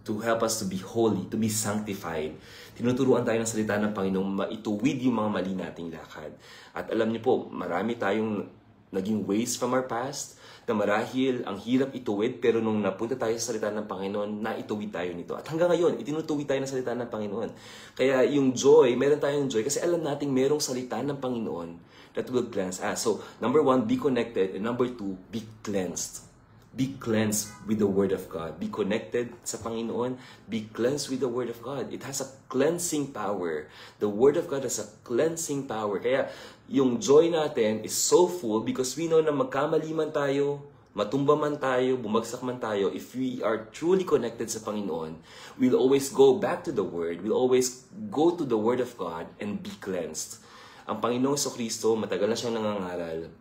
to help us to be holy, to be sanctified. Tinuturuan tayo ng salita ng Panginoong maituwid yung mga mali nating lakad. At alam niyo po, marami tayong naging ways from our past na marahil ang hirap ituwid, pero nung napunta tayo sa salita ng Panginoon, naituwid tayo nito. At hanggang ngayon, itinutuwid tayo ng salita ng Panginoon. Kaya yung joy, meron tayong joy kasi alam nating merong salita ng Panginoon that will cleanse us. So, number 1, be connected. And number 2, be cleansed. Be cleansed with the Word of God. Be connected sa Panginoon. Be cleansed with the Word of God. It has a cleansing power. The Word of God has a cleansing power. Kaya yung joy natin is so full because we know na magkamali man tayo, matumba man tayo, bumagsak man tayo, if we are truly connected sa Panginoon, we'll always go back to the Word. We'll always go to the Word of God and be cleansed. Ang Panginoong Jesucristo, matagal na siyang nangangaral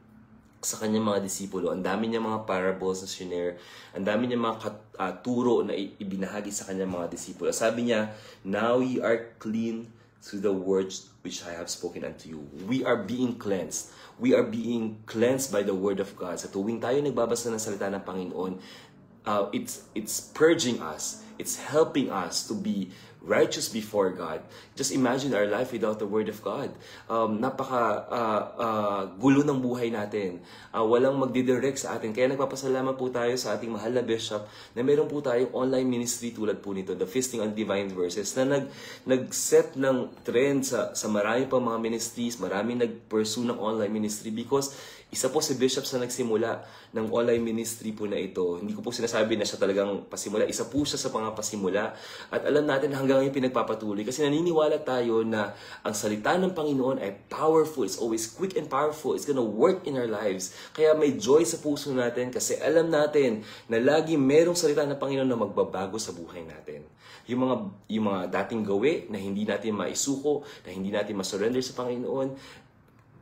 sa kanyang mga disipulo. Ang dami niya mga parables na sinare. Ang dami niya mga turo na ibinahagi sa kanyang mga disipulo. Sabi niya, now ye are clean through the words which I have spoken unto you. We are being cleansed. We are being cleansed by the Word of God. Sa tuwing tayo nagbabasa ng salita ng Panginoon, it's purging us. It's helping us to be righteous before God. Just imagine our life without the Word of God. Gulo ng buhay natin. Walang magdidirect sa atin. Kaya nagpapasalamat po tayo sa ating mahal na bishop na meron po tayong online ministry tulad po nito, The Feasting on Divine Verses, na nag-set ng trend sa marami pang mga ministries, maraming nag-pursue ng online ministry because isa po si Bishop sa nagsimula ng online ministry po na ito. Hindi ko po sinasabi na siya talagang pasimula. Isa po siya sa mga pasimula. At alam natin hanggang ngayon pinagpapatuloy. Kasi naniniwala tayo na ang salita ng Panginoon ay powerful. It's always quick and powerful. It's gonna work in our lives. Kaya may joy sa puso natin kasi alam natin na lagi merong salita ng Panginoon na magbabago sa buhay natin. Yung mga dating gawi na hindi natin maisuko, na hindi natin masurrender sa Panginoon,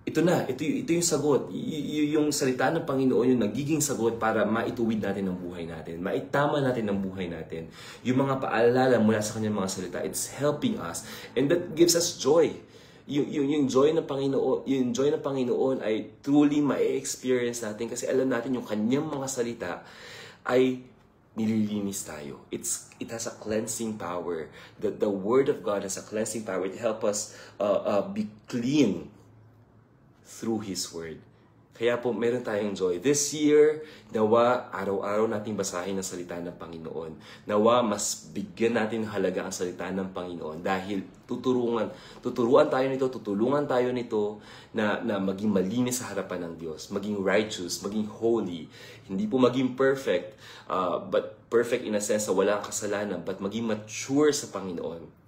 ito yung sagot. Yung salita ng Panginoon yung nagiging sagot para maituwid natin ang buhay natin, maitama natin ang buhay natin. Yung mga paalala mula sa kanyang mga salita, it's helping us. And that gives us joy. Yung joy ng Panginoon ay truly ma-experience natin kasi alam natin yung kanyang mga salita ay nililinis tayo. It has a cleansing power. The Word of God has a cleansing power. It helps us be clean through His Word. Kaya po, meron tayong joy. This year, nawa araw-araw nating basahin ang salita ng Panginoon. Nawa mas bigyan natin halaga ang salita ng Panginoon dahil tutulungan tayo nito na maging malinis sa harapan ng Diyos, maging righteous, maging holy. Hindi po maging perfect, but perfect in a sense na walang kasalanan, but maging mature sa Panginoon.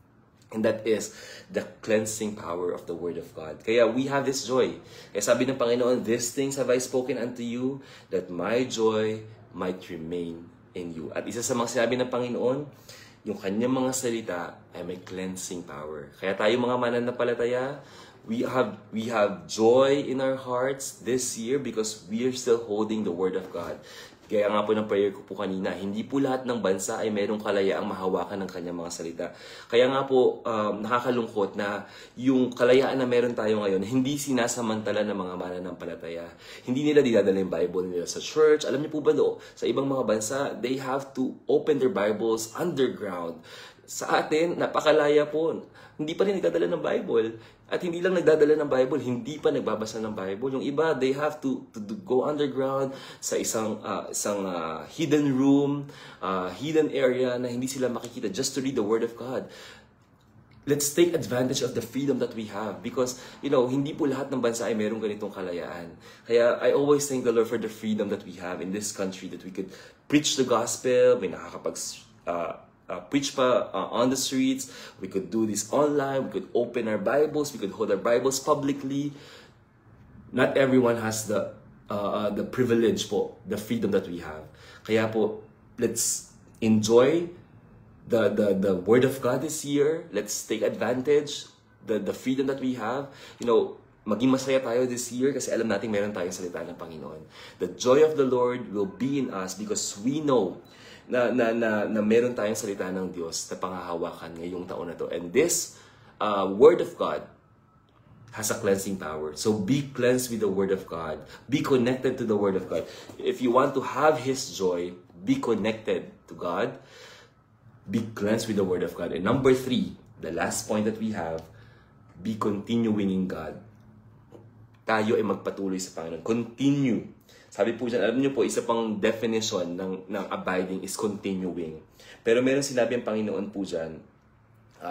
And that is the cleansing power of the Word of God. Kaya we have this joy. Kaya sabi ng Panginoon, "These things have I spoken unto you, that my joy might remain in you." At isa sa mga sinabi ng Panginoon, yung kanyang mga salita ay may cleansing power. Kaya tayo mga mananampalataya, we have joy in our hearts this year because we are still holding the Word of God. Kaya nga po ng prayer ko po kanina, hindi po lahat ng bansa ay mayroong kalayaang mahawakan ng kanyang mga salita. Kaya nga po, nakakalungkot na yung kalayaan na meron tayo ngayon, hindi sinasamantala ng mga mananampalataya. Hindi nila dinadala yung Bible nila sa church. Alam niyo po ba sa ibang mga bansa, they have to open their Bibles underground. Sa atin, napakalaya po. Hindi pa rin nagdadala ng Bible. At hindi lang nagdadala ng Bible, hindi pa nagbabasa ng Bible. Yung iba, they have to go underground sa isang hidden room, hidden area na hindi sila makikita just to read the Word of God. Let's take advantage of the freedom that we have because, hindi po lahat ng bansa ay merong ganitong kalayaan. Kaya I always thank the Lord for the freedom that we have in this country, that we could preach the gospel, may preach pa on the streets, we could do this online, we could open our Bibles, we could hold our Bibles publicly. Not everyone has the privilege po, the freedom that we have. Kaya po, let's enjoy the Word of God this year. Let's take advantage the freedom that we have. Maging masaya tayo this year kasi alam natin meron tayong salita ng Panginoon. The joy of the Lord will be in us because we know na meron tayong salita ng Diyos na panghahawakan ngayong taon na to. And this Word of God has a cleansing power. So be cleansed with the Word of God. Be connected to the Word of God. If you want to have His joy, be connected to God. Be cleansed with the Word of God. And number 3, the last point that we have, be continuing in God. Tayo ay magpatuloy sa Panginoon. Continue. Sabi po dyan, alam niyo po, isa pang definition ng abiding is continuing. Pero meron sinabi ang Panginoon po dyan.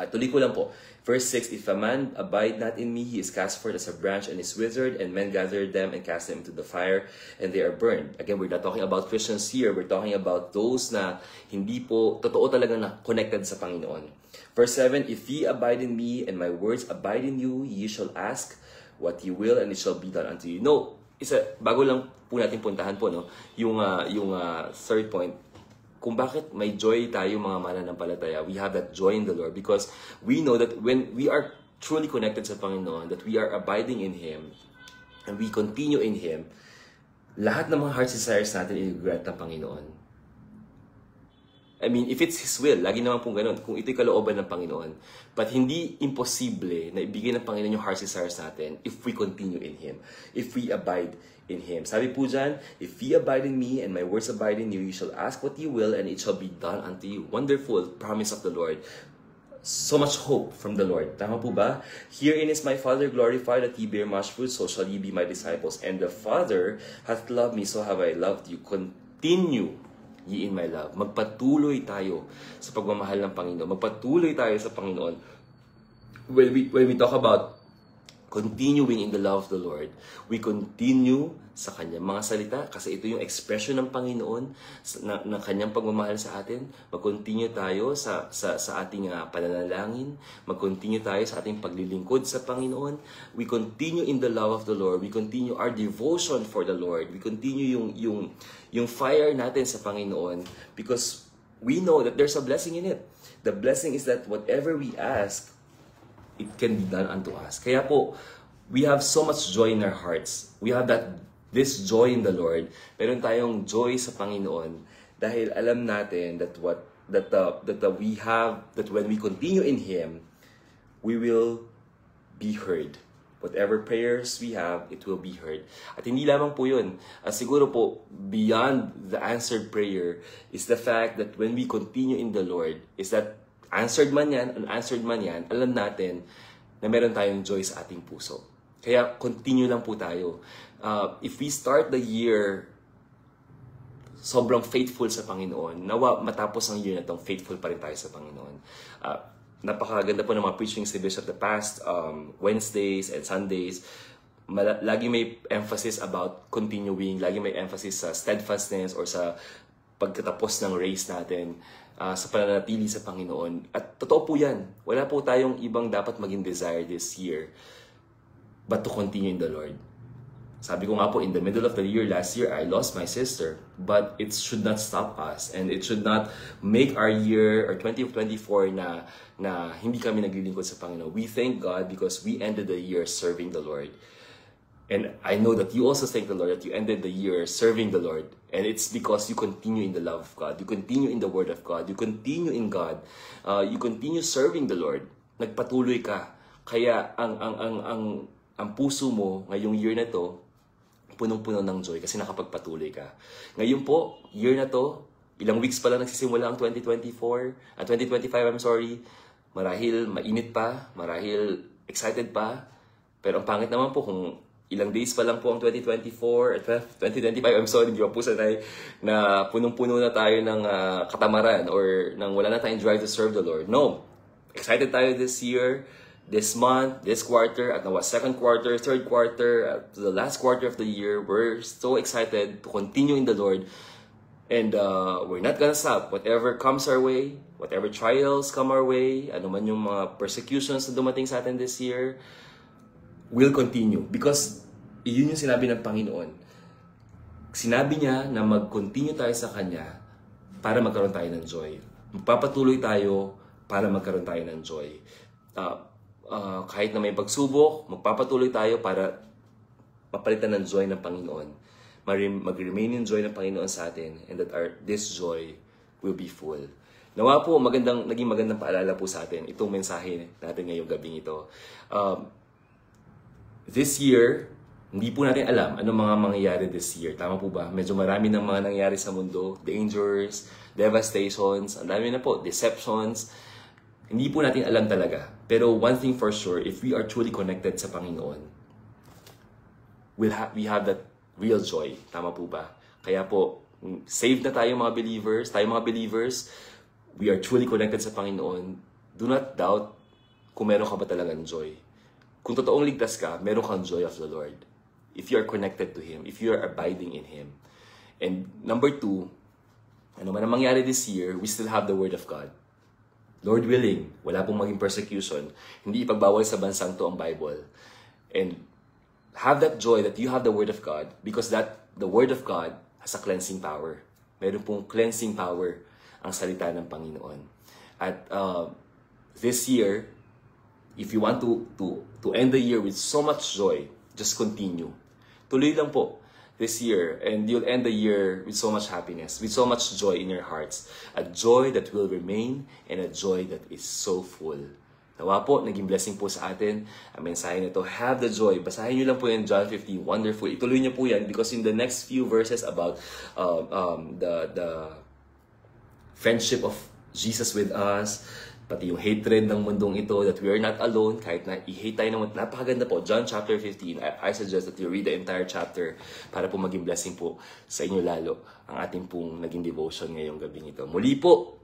Tuloy ko lang po. Verse 6, "If a man abide not in me, he is cast forth as a branch and is withered, and men gather them and cast them into the fire, and they are burned." Again, we're not talking about Christians here. We're talking about those na hindi po, totoo talaga na connected sa Panginoon. Verse 7, "If ye abide in me, and my words abide in you, ye shall ask what ye will, and it shall be done unto you." Bago lang po natin puntahan po, yung third point, kung bakit may joy tayo mga mananampalataya. We have that joy in the Lord because we know that when we are truly connected sa Panginoon, that we are abiding in Him, and we continue in Him, lahat ng mga heart desires natin i-grant ng Panginoon. I mean, if it's His will, lagi naman pong ganun, kung ito'y kalooban ng Panginoon. But hindi imposible na ibigay ng Panginoon yung heart desires natin if we continue in Him, if we abide in Him. Sabi po dyan, if ye abide in me and my words abide in you, you shall ask what ye will and it shall be done unto you. Wonderful promise of the Lord. So much hope from the Lord. Tama po ba? Herein is my Father glorified, that ye bear much fruit, so shall ye be my disciples. And the Father hath loved me, so have I loved you. Continue ye in my love. Magpatuloy tayo sa pagmamahal ng Panginoon. Magpatuloy tayo sa Panginoon. When we talk about continuing in the love of the Lord, we continue sa kanyang mga salita kasi ito yung expression ng Panginoon ng kanyang pagmamahal sa atin. Mag-continue tayo sa ating pananalangin. Mag-continue tayo sa ating paglilingkod sa Panginoon. We continue in the love of the Lord. We continue our devotion for the Lord. We continue yung fire natin sa Panginoon because we know that there's a blessing in it. The blessing is that whatever we ask, it can be done unto us. Kaya po, we have so much joy in our hearts. We have this joy in the Lord. Meron tayong joy sa Panginoon dahil alam natin that when we continue in Him, we will be heard. Whatever prayers we have, it will be heard. At hindi lamang po yun. Siguro po, beyond the answered prayer is the fact that when we continue in the Lord, is that answered man yan, unanswered man yan, alam natin na meron tayong joy sa ating puso. Kaya continue lang po tayo. If we start the year sobrang faithful sa Panginoon, nawa matapos ang year na itong faithful pa rin tayo sa Panginoon. Napakaganda po ng mga preaching series of the past Wednesdays and Sundays. Lagi may emphasis about continuing, lagi may emphasis sa steadfastness or sa pagkatapos ng race natin, sa pananatili sa Panginoon. At totoo po yan. Wala po tayong ibang dapat maging desire this year but to continue in the Lord. Sabi ko nga po, in the middle of the year, last year, I lost my sister. But it should not stop us. And it should not make our year, or 2024, na hindi kami naglilingkod sa Panginoon. We thank God because we ended the year serving the Lord. And I know that you also thank the Lord that you ended the year serving the Lord. And it's because you continue in the love of God. You continue in the Word of God. You continue in God. You continue serving the Lord. Nagpatuloy ka. Kaya ang puso mo ngayong year na to, punong-puno ng joy kasi nakapagpatuloy ka. Ngayon po, year na to, ilang weeks pa lang nagsisimula ang 2025, I'm sorry. Marahil mainit pa, marahil excited pa. Pero ang pangit naman po kung ilang days pa lang po ang 2025, I'm sorry, hindi pa po sanay na punong-puno na tayo ng katamaran or nang wala na tayong drive to serve the Lord. No. Excited tayo this year, this month, this quarter, at nawa second quarter, third quarter, at the last quarter of the year. We're so excited to continue in the Lord. And we're not gonna stop. Whatever comes our way, whatever trials come our way, ano man yung mga persecutions na dumating sa atin this year, we'll continue. Because yun yung sinabi ng Panginoon. Sinabi niya na mag-continue tayo sa Kanya para magkaroon tayo ng joy. Magpapatuloy tayo para magkaroon tayo ng joy. Kahit na may pagsubok, magpapatuloy tayo para mapalitan ng joy ng Panginoon. Mag-remain in joy ng Panginoon sa atin, and that this joy will be full. Nawa po, naging magandang paalala po sa atin itong mensahe natin ngayong gabing ito. This year, hindi po natin alam anong mga mangyayari this year. Tama po ba? Medyo marami ng mga nangyayari sa mundo. Dangers, devastations, ang dami na po, deceptions. Hindi po natin alam talaga. Pero one thing for sure, if we are truly connected sa Panginoon, we have that real joy. Tama po ba? Kaya po, saved na tayo mga believers, we are truly connected sa Panginoon. Do not doubt kung meron ka ba talagang joy. Kung totoong ligtas ka, meron kang joy of the Lord. If you are connected to Him, if you are abiding in Him. And number 2, ano man ang mangyari this year, we still have the Word of God. Lord willing, wala pong maging persecution. Hindi ipagbawal sa bansang to ang Bible. And have that joy that you have the Word of God because the Word of God has a cleansing power. Meron pong cleansing power ang salita ng Panginoon. At this year, if you want to end the year with so much joy, just continue. Tuloy lang po this year, and you'll end the year with so much happiness, with so much joy in your hearts. A joy that will remain, and a joy that is so full. Nawa po, naging blessing po sa atin ang mensahe na to. Have the joy. Basahin nyo lang po yan, John 15. Wonderful. Ituloy nyo po yan because in the next few verses about the friendship of Jesus with us, pati yung hatred ng mundong ito, that we are not alone, kahit na i-hate tayo ng mundo. Napakaganda po. John chapter 15. I suggest that you read the entire chapter para po maging blessing po sa inyo lalo ang ating pong naging devotion ngayong gabing ito. Muli po,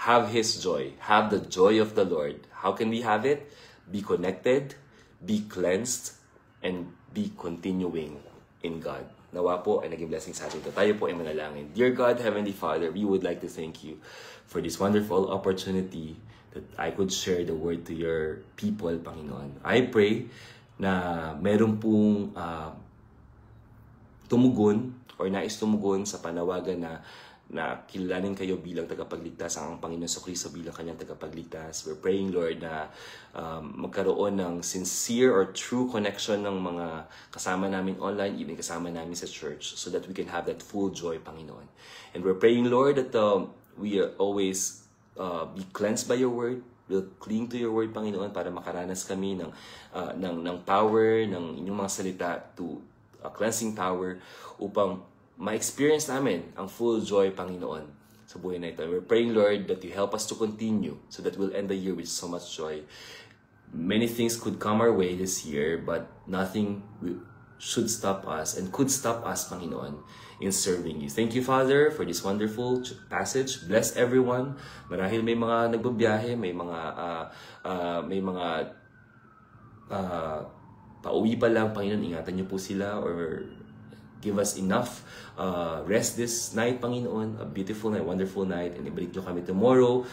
have His joy. Have the joy of the Lord. How can we have it? Be connected, be cleansed, and be continuing in God. Nawa po ay naging blessing sa atin ito. Tayo po ay manalangin. Dear God, Heavenly Father, we would like to thank you for this wonderful opportunity that I could share the word to your people, Panginoon. I pray na meron pong tumugon or nais tumugon sa panawagan na kilalanin kayo bilang tagapagligtas, ang Panginoon Jesucristo bilang kanyang tagapagligtas. We're praying, Lord, na magkaroon ng sincere or true connection ng mga kasama namin online, even kasama namin sa church, so that we can have that full joy, Panginoon. And we're praying, Lord, that we always be cleansed by your word. We'll cling to your word, Panginoon, para makaranas kami ng power, ng inyong mga salita, to cleansing power, upang ma-experience namin ang full joy, Panginoon, sa buhay na ito. We're praying, Lord, that you help us to continue so that we'll end the year with so much joy. Many things could come our way this year, but nothing should stop us and could stop us, Panginoon, in serving you. Thank you, Father, for this wonderful passage. Bless everyone. Marahil may mga nagbabiyahe, may mga pauwi pa lang, Panginoon, ingatan niyo po sila, or give us enough rest this night, Panginoon. A beautiful night, wonderful night. And ibalik nyo kami tomorrow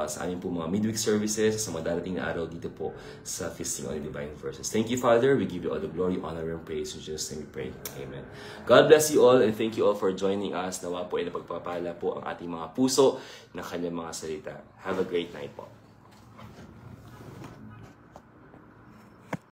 sa aming po mga midweek services, sa mga darating na araw dito po sa Feasting on the Divine Verses. Thank you, Father. We give you all the glory, honor, and praise. In Jesus' name we pray. Amen. God bless you all, and thank you all for joining us. Nawa po ay napagpapala po ang ating mga puso ng kanyang mga salita. Have a great night po.